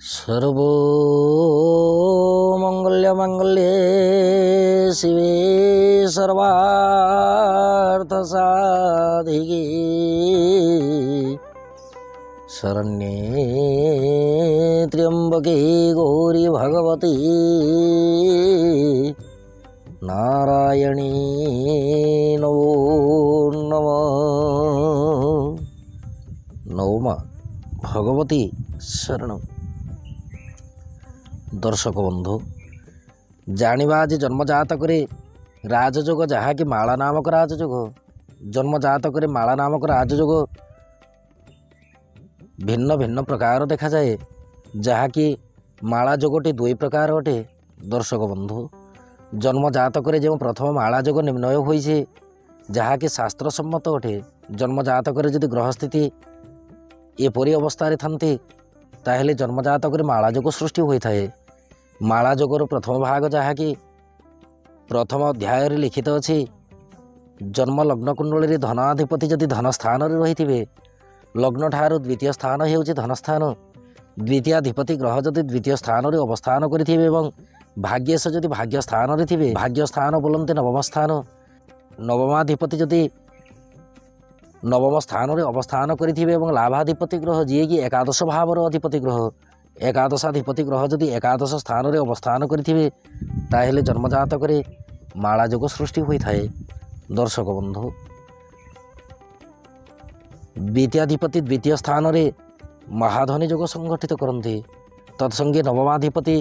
सर्वमंगल्ये शिवे सर्वार्थसाधिके शरण्ये त्र्यंबके गौरी भगवती नारायणी नमो नमः। नवमा भगवती शरण। दर्शक बंधु जानिबा आज जन्मजातक राजयोग जहाँकि माला नामक राजयोग जन्मजातक माला नामक राजयोग भिन्न भिन्न प्रकार देखा जाए जहाँकि माला जोगटी दुई प्रकार अटे। दर्शक बंधु जन्मजातक जो प्रथम माला जोग निर्णय होइछे जहाँकि शास्त्र सम्मत अटे। जन्मजातक जदि ग्रहस्थिति एपरी अवस्था थांती ताहेले जन्मजातक माला जोग सृष्टि होता है। माला जोगर प्रथम भाग जहाँकि प्रथम अध्याय लिखित अच्छी जन्म लग्न कुंडली धनाधिपति जदि धन स्थान रही थे लग्न ठार द्वितीय स्थान हो धन स्थान द्वितीयाधिपति ग्रह जदि द्वितीय स्थान अवस्थान करें भाग्यश जदि भाग्य स्थान थे भाग्य स्थान बोलते नवम स्थान नवमाधिपति जदि नवम स्थान अवस्थान करें लाभाधिपति ग्रह जी कि एकादश भावर अधिपति ग्रह एकादशाधिपति ग्रह जदि एकादश स्थान अवस्थान करें ताहेले जन्मजातक माला जोग सृष्टि होता है। दर्शक बंधु द्वितीयाधिपति द्वितीय स्थान महाधनी जोग संगठित करते तत्संगे नवमाधिपति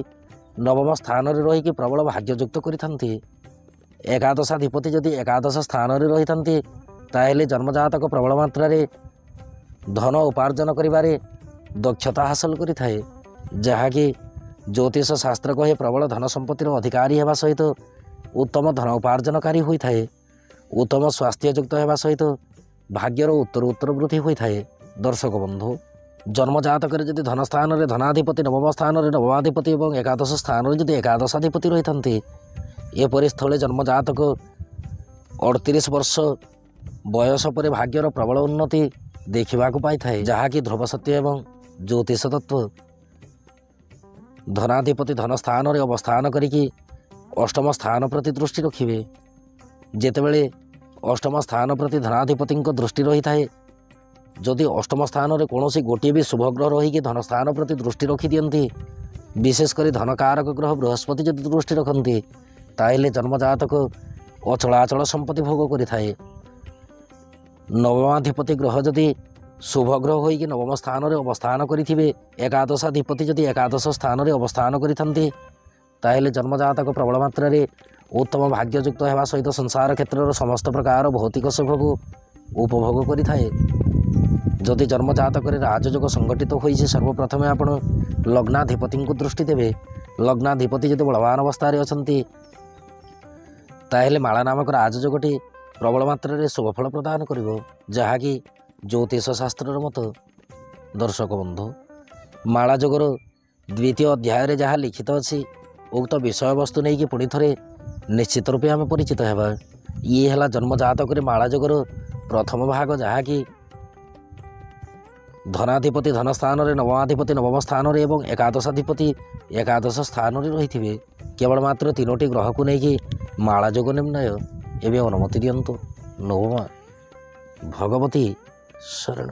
नवम स्थान रही प्रबल भाग्ययुक्त करते एकादशाधिपति जदि एकादश स्थान रही था ताहेले जन्मजातक प्रबल मात्रा धन उपार्जन करिबारे दक्षता हासिल करिथाए जहाँकि ज्योतिष शास्त्र कहे प्रबल धन संपत्तिर अधिकारी होगा सहित उत्तम धन उपार्जनकारी होता है उत्तम स्वास्थ्ययुक्त होगा सहित भाग्यर उत्तर उत्तर वृद्धि होता है। दर्शक बंधु जन्मजातक जदि धन स्थान धनाधिपति नवम स्थान नवमाधिपति और एकादश स्थान जदि एकादशाधिपति रही था एपरि स्थले जन्मजातक 38 वर्ष बयस पर भाग्यर प्रबल उन्नति देखा पाई था जहाँकि ध्रुव सत्य एवं ज्योतिष तत्व धनाधिपति धन स्थान अवस्थान करिकी अष्टम स्थान प्रति दृष्टि रखिए जेतेबेले अष्टम स्थान प्रति धनाधिपति दृष्टि रही थाए जदि अष्टम स्थान में कौन गोटे भी शुभग्रह रहीकि धन स्थान प्रति दृष्टि रखी दियंती विशेषकर धनकारक ग्रह बृहस्पति जदि दृष्टि रखती ताहेले जन्मजातक अचलाचल संपत्ति भोग करें। नवमाधिपति ग्रह जदि शुभग्रह होइकि नवम स्थान अवस्थान करें एकादशाधिपति जदि एकादश स्थान अवस्थान करें ताहेले जन्मजातक प्रबल मात्रा उत्तम भाग्ययुक्त होगा सहित संसार क्षेत्र समस्त प्रकार भौतिक सुख को उपभोग करें। जदि जन्मजातक राजयोग संगठित होइछे सर्वप्रथम आपण लग्नाधिपति को दृष्टि देवे लग्नाधिपति जदि बलवान अवस्था अच्छी ताहेले माला नामक राजयोगटी प्रबल मात्रा शुभफल प्रदान करिवो जहाँकि ज्योतिष शास्त्र मत। दर्शक बंधु माला जोगर द्वितीय अध्याय जहाँ लिखित अच्छी उक्त विषय वस्तु नहीं कि पुणी थे निश्चित रूपे आम परिचित होगा। ये है जन्मजातक माला जोगर प्रथम भाग जहाँकि धनाधिपति धन स्थान नवमाधिपति नवम स्थान और एकादशाधिपति एकादश स्थान रही थे केवल मात्र 3टी ग्रह को लेकिन माला जोग निर्णय एवं अनुमति दियंतु। नवमा भगवती शरण।